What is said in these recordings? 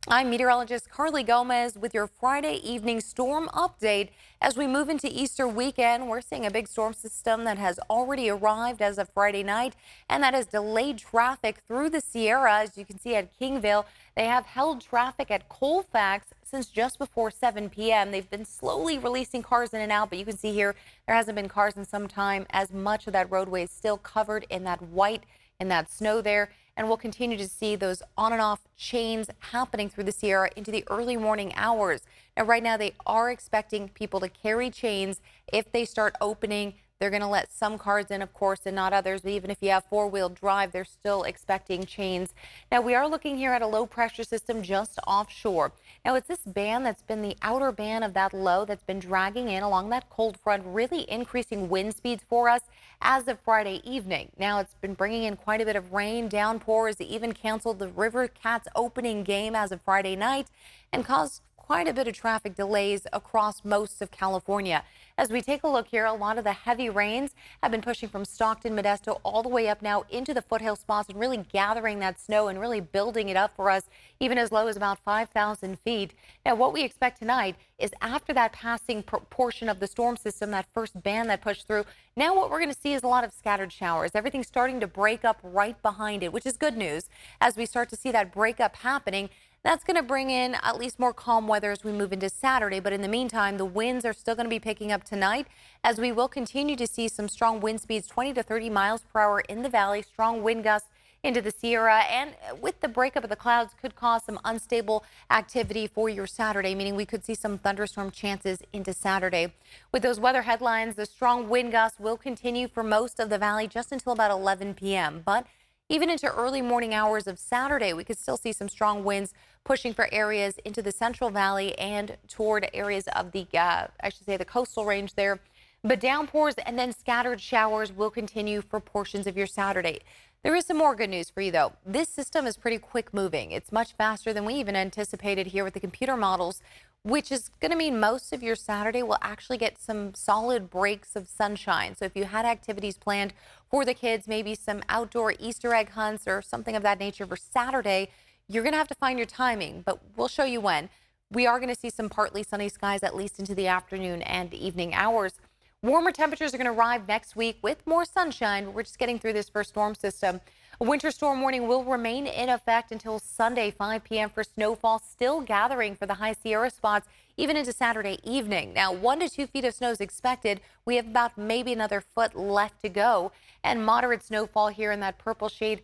I'm meteorologist Carly Gomez with your Friday evening storm update. As we move into Easter weekend, we're seeing a big storm system that has already arrived as of Friday night, and that has delayed traffic through the Sierra. As you can see at Kingville, they have held traffic at Colfax since just before 7 p.m. They've been slowly releasing cars in and out, but you can see here there hasn't been cars in some time as much of that roadway is still covered in that white and that snow there. And we'll continue to see those on and off chains happening through the Sierra into the early morning hours. Now, right now, they are expecting people to carry chains. If they start opening, they're going to let some cars in, of course, and not others. But even if you have four-wheel drive, they're still expecting chains. Now, we are looking here at a low pressure system just offshore. Now, it's this band that's been the outer band of that low that's been dragging in along that cold front, really increasing wind speeds for us as of Friday evening. Now, it's been bringing in quite a bit of rain, downpours. It even canceled the River Cats opening game as of Friday night and caused quite a bit of traffic delays across most of California. As we take a look here, a lot of the heavy rains have been pushing from Stockton, Modesto, all the way up now into the foothill spots and really gathering that snow and really building it up for us, even as low as about 5,000 feet. Now, what we expect tonight is after that passing portion of the storm system, that first band that pushed through, now what we're going to see is a lot of scattered showers. Everything's starting to break up right behind it, which is good news. As we start to see that breakup happening, that's going to bring in at least more calm weather as we move into Saturday. But in the meantime, the winds are still going to be picking up tonight as we will continue to see some strong wind speeds, 20 to 30 miles per hour in the valley, strong wind gusts into the Sierra, and with the breakup of the clouds could cause some unstable activity for your Saturday, meaning we could see some thunderstorm chances into Saturday. With those weather headlines, the strong wind gusts will continue for most of the valley just until about 11 p.m. But even into early morning hours of Saturday, we could still see some strong winds pushing for areas into the Central Valley and toward areas of the, the coastal range there. But downpours and then scattered showers will continue for portions of your Saturday. There is some more good news for you, though. This system is pretty quick moving. It's much faster than we even anticipated here with the computer models, which is going to mean most of your Saturday will actually get some solid breaks of sunshine. So if you had activities planned for the kids, maybe some outdoor Easter egg hunts or something of that nature for Saturday, you're going to have to find your timing, but we'll show you when. We are going to see some partly sunny skies at least into the afternoon and evening hours. Warmer temperatures are going to arrive next week with more sunshine, but we're just getting through this first storm system. A winter storm warning will remain in effect until Sunday, 5 p.m. for snowfall still gathering for the high Sierra spots, even into Saturday evening. Now, 1 to 2 feet of snow is expected. We have about maybe another foot left to go, and moderate snowfall here in that purple shade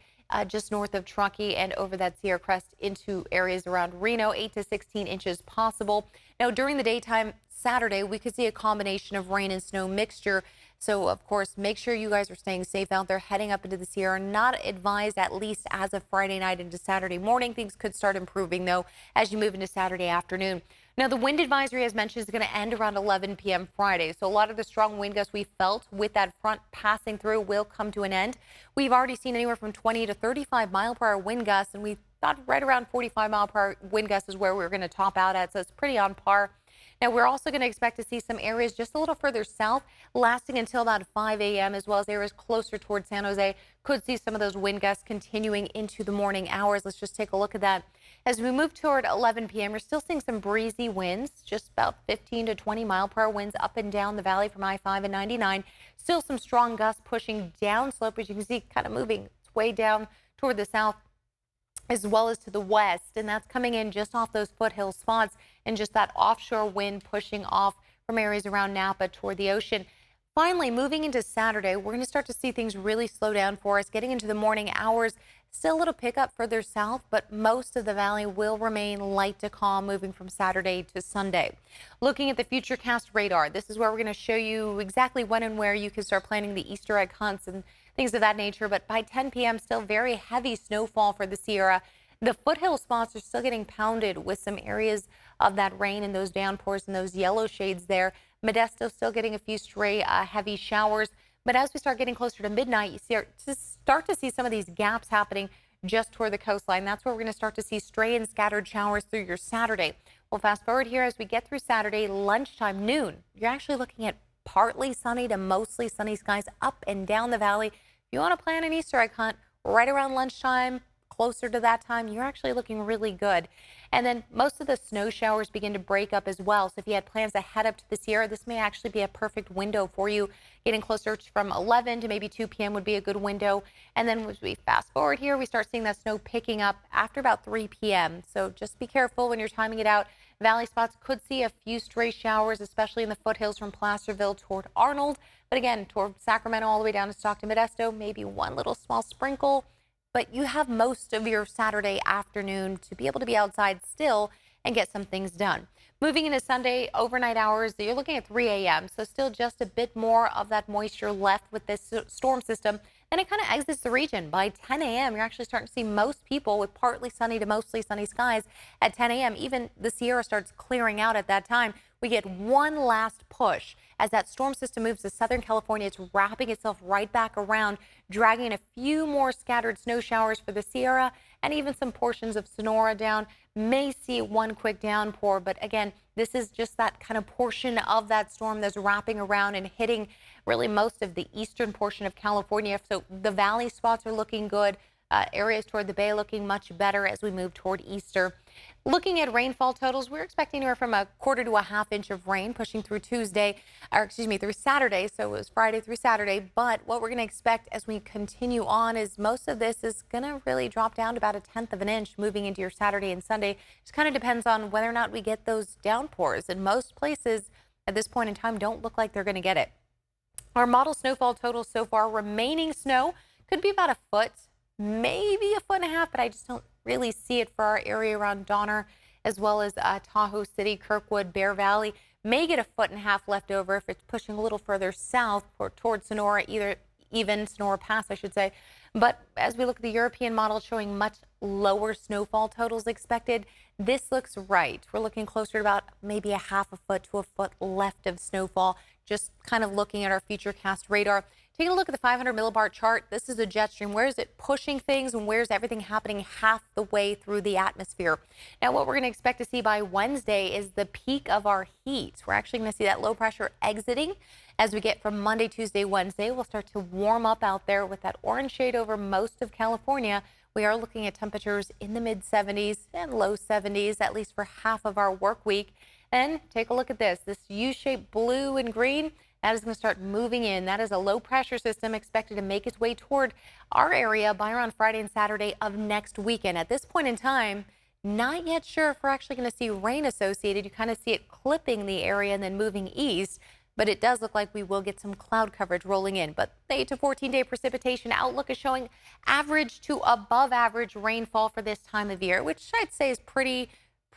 just north of Truckee and over that Sierra Crest into areas around Reno, 8 to 16 inches possible. Now, during the daytime Saturday, we could see a combination of rain and snow mixture. So, of course, make sure you guys are staying safe out there heading up into the Sierra. Not advised, at least as of Friday night into Saturday morning. Things could start improving, though, as you move into Saturday afternoon. Now, the wind advisory, as mentioned, is going to end around 11 p.m. Friday. So a lot of the strong wind gusts we felt with that front passing through will come to an end. We've already seen anywhere from 20 to 35 mile per hour wind gusts, and we thought right around 45 mile per hour wind gusts is where we were going to top out at. So it's pretty on par. Now, we're also going to expect to see some areas just a little further south lasting until about 5 a.m. as well as areas closer towards San Jose. Could see some of those wind gusts continuing into the morning hours. Let's just take a look at that. As we move toward 11 p.m., we're still seeing some breezy winds, just about 15 to 20 mile per hour winds up and down the valley from I-5 and 99. Still some strong gusts pushing down slope, as you can see, kind of moving its way down toward the south as well as to the west, and that's coming in just off those foothill spots and just that offshore wind pushing off from areas around Napa toward the ocean. Finally, moving into Saturday, we're going to start to see things really slow down for us. Getting into the morning hours, still a little pickup further south, but most of the valley will remain light to calm moving from Saturday to Sunday. Looking at the Futurecast radar, this is where we're going to show you exactly when and where you can start planning the Easter egg hunts and things of that nature. But by 10 p.m., still very heavy snowfall for the Sierra. The foothill spots are still getting pounded with some areas of that rain and those downpours and those yellow shades there. Modesto still getting a few stray heavy showers. But as we start getting closer to midnight, you start to see some of these gaps happening just toward the coastline. That's where we're going to start to see stray and scattered showers through your Saturday. Well, fast forward here as we get through Saturday, lunchtime, noon. You're actually looking at partly sunny to mostly sunny skies up and down the valley. If you want to plan an Easter egg hunt right around lunchtime, closer to that time, you're actually looking really good. And then most of the snow showers begin to break up as well. So if you had plans to head up to the Sierra, this may actually be a perfect window for you. Getting closer from 11 to maybe 2 p.m. would be a good window. And then as we fast forward here, we start seeing that snow picking up after about 3 p.m. So just be careful when you're timing it out. Valley spots could see a few stray showers, especially in the foothills from Placerville toward Arnold. But again, toward Sacramento all the way down to Stockton Modesto, maybe one little small sprinkle. But you have most of your Saturday afternoon to be able to be outside still and get some things done. Moving into Sunday overnight hours, you're looking at 3 a.m. So still just a bit more of that moisture left with this storm system. And it kind of exits the region. By 10 a.m., you're actually starting to see most people with partly sunny to mostly sunny skies at 10 a.m. Even the Sierra starts clearing out at that time. We get one last push as that storm system moves to Southern California. It's wrapping itself right back around, dragging a few more scattered snow showers for the Sierra and even some portions of Sonora down. May see one quick downpour, but again, this is just that kind of portion of that storm that's wrapping around and hitting really most of the eastern portion of California. So the valley spots are looking good. Areas toward the bay looking much better as we move toward Easter. Looking at rainfall totals, we're expecting anywhere from a quarter to a half inch of rain pushing through through Saturday. So it was Friday through Saturday. But what we're going to expect as we continue on is most of this is going to really drop down to about 1/10 of an inch moving into your Saturday and Sunday. Just kind of depends on whether or not we get those downpours. And most places at this point in time don't look like they're going to get it. Our model snowfall totals so far, remaining snow could be about a foot, maybe a foot and a half, but I just don't really see it for our area around Donner, as well as Tahoe City, Kirkwood, Bear Valley. May get a foot and a half left over if it's pushing a little further south or towards Sonora, even Sonora Pass, I should say. But as we look at the European model showing much lower snowfall totals expected, this looks right. We're looking closer to about maybe a half a foot to a foot left of snowfall, just kind of looking at our Futurecast radar. Taking a look at the 500 millibart chart, this is a jet stream. Where is it pushing things and where's everything happening half the way through the atmosphere? Now, what we're going to expect to see by Wednesday is the peak of our heat. We're actually going to see that low pressure exiting as we get from Monday, Tuesday, Wednesday. We'll start to warm up out there with that orange shade over most of California. We are looking at temperatures in the mid 70s and low 70s, at least for half of our work week. And take a look at this U-shaped blue and green. That is going to start moving in. That is a low pressure system expected to make its way toward our area by around Friday and Saturday of next weekend. At this point in time, not yet sure if we're actually going to see rain associated. You kind of see it clipping the area and then moving east, but it does look like we will get some cloud coverage rolling in. But the 8 to 14-day precipitation outlook is showing average to above average rainfall for this time of year, which I'd say is pretty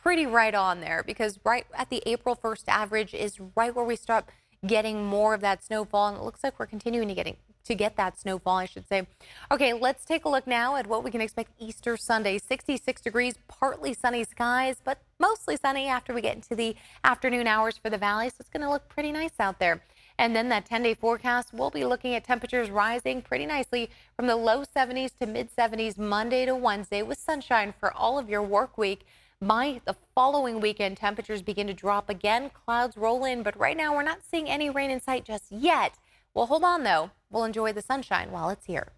right on there, because right at the April 1st average is right where we start getting more of that snowfall, and it looks like we're continuing to get that snowfall, I should say. Okay, let's take a look now at what we can expect Easter Sunday. 66 degrees, partly sunny skies, but mostly sunny after we get into the afternoon hours for the valley, so it's going to look pretty nice out there. And then that 10-day forecast, we'll be looking at temperatures rising pretty nicely from the low 70s to mid 70s Monday to Wednesday with sunshine for all of your work week. By the following weekend, temperatures begin to drop again. Clouds roll in, but right now we're not seeing any rain in sight just yet. We'll hold on, though. We'll enjoy the sunshine while it's here.